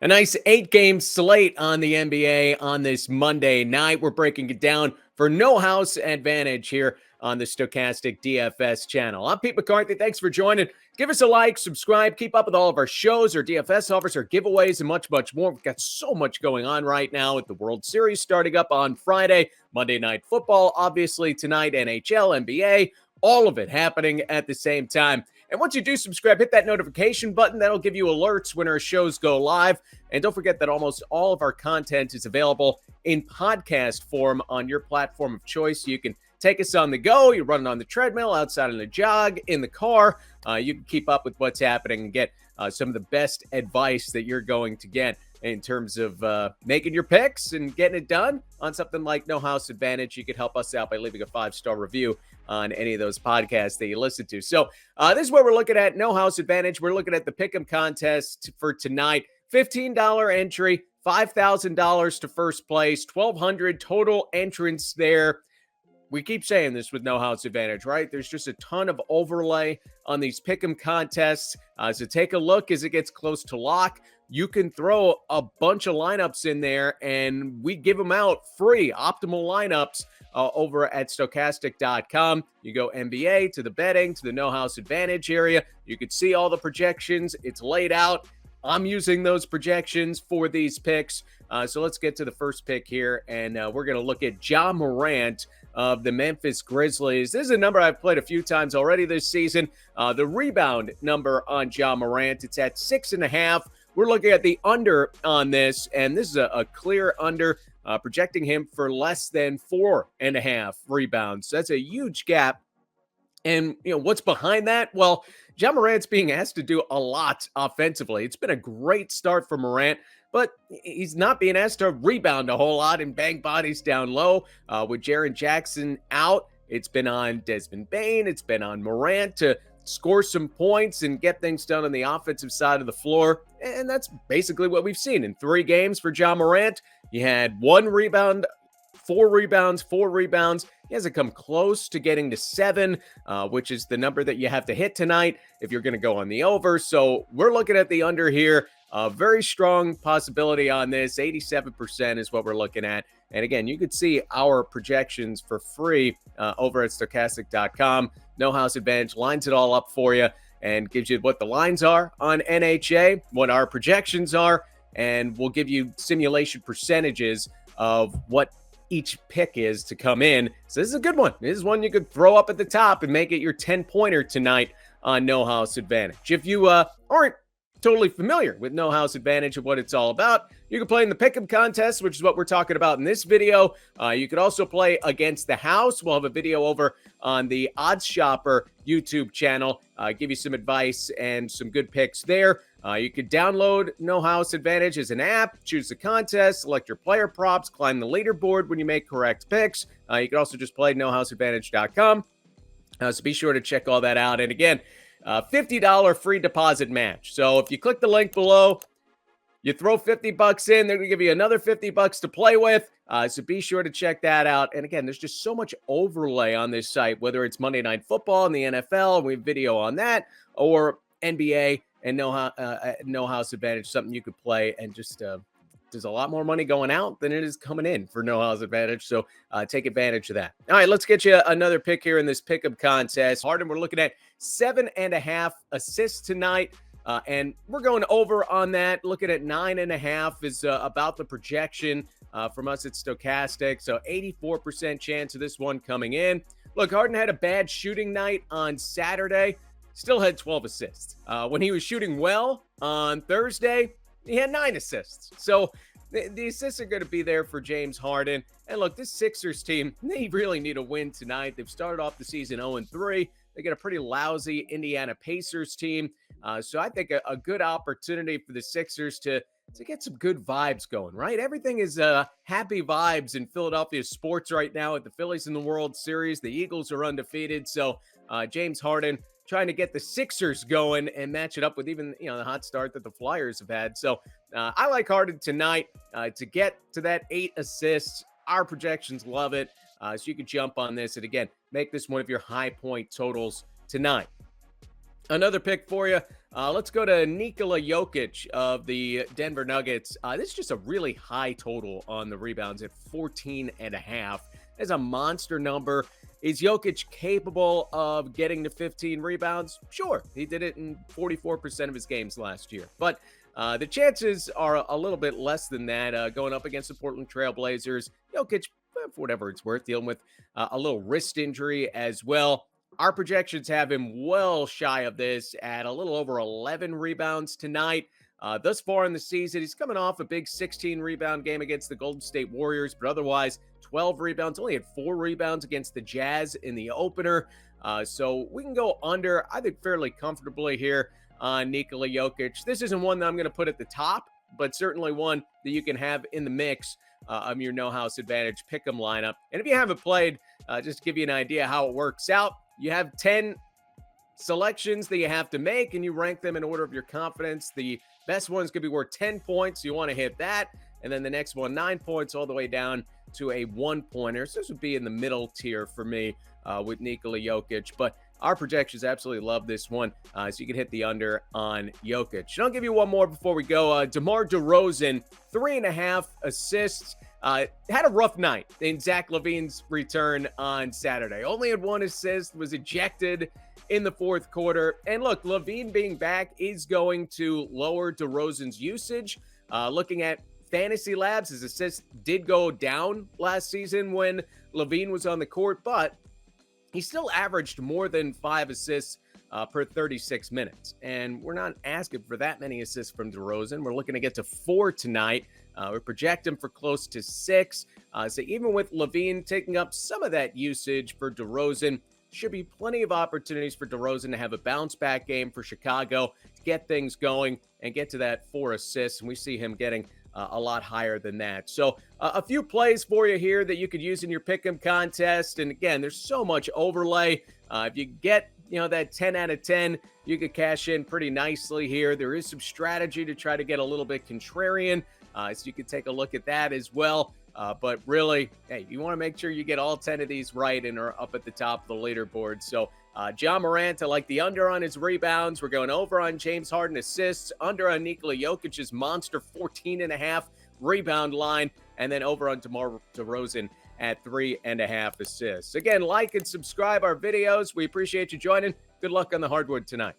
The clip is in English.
A nice 8-game slate on the NBA on this Monday night. We're breaking it down for No House Advantage here on the Stochastic DFS channel. I'm Pete McCarthy. Thanks for joining. Give us a like, subscribe, keep up with all of our shows, our DFS offers, our giveaways, and much, much more. We've got so much going on right now with the World Series starting up on Friday, Monday Night Football, obviously tonight, NHL, NBA, all of it happening at the same time. And once you do subscribe, hit that notification button. That'll give you alerts when our shows go live. And don't forget that almost all of our content is available in podcast form on your platform of choice. You can take us on the go. You're running on the treadmill, outside on the jog, in the car. You can keep up with what's happening and get some of the best advice that you're going to get in terms of making your picks and getting it done on something like No House Advantage. You could help us out by leaving a 5-star review on any of those podcasts that you listen to. So this is what we're looking at, No House Advantage. We're looking at the Pick'em contest for tonight. $15 entry, $5,000 to first place, 1,200 total entrants there. We keep saying this with No House Advantage, right? There's just a ton of overlay on these Pick'em contests. So take a look as it gets close to lock. You can throw a bunch of lineups in there, and we give them out free, optimal lineups over at Stochastic.com. You go NBA to the betting, to the No House Advantage area. You can see all the projections. It's laid out. I'm using those projections for these picks. So let's get to the first pick here, and we're going to look at Ja Morant of the Memphis Grizzlies. This is a number I've played a few times already this season. The rebound number on Ja Morant, it's at 6.5. We're looking at the under on this, and this is a clear under, projecting him for less than 4.5 rebounds. So that's a huge gap. And, what's behind that? Well, Ja Morant's being asked to do a lot offensively. It's been a great start for Morant, but he's not being asked to rebound a whole lot and bang bodies down low. With Jaren Jackson out, it's been on Desmond Bane. It's been on Morant to score some points and get things done on the offensive side of the floor. And that's basically what we've seen in 3 games for Ja Morant. He had 1 rebound, 4 rebounds, 4 rebounds. He hasn't come close to getting to 7, which is the number that you have to hit tonight if you're going to go on the over. So we're looking at the under here. A very strong possibility on this. 87% is what we're looking at. And again, you could see our projections for free over at Stochastic.com. No House Advantage lines it all up for you and gives you what the lines are on NHA, what our projections are, and we'll give you simulation percentages of what each pick is to come in. So this is a good one. This is one you could throw up at the top and make it your 10-pointer tonight on No House Advantage. If you aren't totally familiar with No House Advantage and what it's all about, you can play in the Pick'em contest, which is what we're talking about in this video. You could also play against the house. We'll have a video over on the Odds Shopper YouTube channel. Give you some advice and some good picks there. You could download No House Advantage as an app, choose the contest, select your player props, climb the leaderboard when you make correct picks. You can also just play nohouseadvantage.com. So be sure to check all that out. And again, $50 free deposit match. So if you click the link below, you throw $50 in, they're going to give you another $50 to play with. So be sure to check that out. And again, there's just so much overlay on this site, whether it's Monday Night Football and the NFL, and we have video on that, or NBA and No House Advantage, something you could play and just there's a lot more money going out than it is coming in for No House Advantage. So take advantage of that. All right, let's get you another pick here in this Pick'em contest. Harden, we're looking at 7.5 assists tonight. And we're going over on that. Looking at 9.5 is about the projection from us at Stochastic. So 84% chance of this one coming in. Look, Harden had a bad shooting night on Saturday. Still had 12 assists. When he was shooting well on Thursday, he had 9 assists. So the assists are going to be there for James Harden. And look, this Sixers team, they really need a win tonight. They've started off the season 0-3. They get a pretty lousy Indiana Pacers team. So I think a good opportunity for the Sixers to get some good vibes going, right? Everything is happy vibes in Philadelphia sports right now with the Phillies in the World Series. The Eagles are undefeated. So James Harden trying to get the Sixers going and match it up with even, the hot start that the Flyers have had. So I like Harden tonight to get to that 8 assists. Our projections love it. So you can jump on this and, again, make this one of your high point totals tonight. Another pick for you. Let's go to Nikola Jokic of the Denver Nuggets. This is just a really high total on the rebounds at 14.5. That's a monster number. Is Jokic capable of getting to 15 rebounds? Sure. He did it in 44% of his games last year. But the chances are a little bit less than that going up against the Portland Trailblazers. Jokic, for whatever it's worth, dealing with a little wrist injury as well. Our projections have him well shy of this at a little over 11 rebounds tonight. Thus far in the season, he's coming off a big 16 rebound game against the Golden State Warriors, but otherwise 12 rebounds, only had 4 rebounds against the Jazz in the opener. So we can go under, I think, fairly comfortably here on Nikola Jokic. This isn't one that I'm going to put at the top, but certainly one that you can have in the mix of your no house advantage pick'em lineup. And if you haven't played, just to give you an idea how it works out, you have 10 selections that you have to make, and you rank them in order of your confidence. The best one's going to be worth 10 points. You want to hit that. And then the next one, 9 points, all the way down to a 1-pointer. So this would be in the middle tier for me with Nikola Jokic. But our projections absolutely love this one. So you can hit the under on Jokic. And I'll give you one more before we go. DeMar DeRozan, 3.5 assists. Had a rough night in Zach LaVine's return on Saturday. Only had 1 assist, was ejected in the fourth quarter. And look, LaVine being back is going to lower DeRozan's usage. Looking at Fantasy Labs, his assists did go down last season when LaVine was on the court, but he still averaged more than 5 assists per 36 minutes. And we're not asking for that many assists from DeRozan. We're looking to get to 4 tonight. We project him for close to 6. So even with LaVine taking up some of that usage for DeRozan, should be plenty of opportunities for DeRozan to have a bounce back game for Chicago, to get things going and get to that 4 assists. And we see him getting a lot higher than that. So a few plays for you here that you could use in your pick'em contest. And again, there's so much overlay. If you get that 10 out of 10, you could cash in pretty nicely here. There is some strategy to try to get a little bit contrarian. So you could take a look at that as well. But really, hey, you want to make sure you get all 10 of these right and are up at the top of the leaderboard. So Ja Morant, I like the under on his rebounds. We're going over on James Harden assists, under on Nikola Jokic's monster 14.5 rebound line, and then over on DeMar DeRozan at 3.5 assists. Again, like and subscribe our videos. We appreciate you joining. Good luck on the hardwood tonight.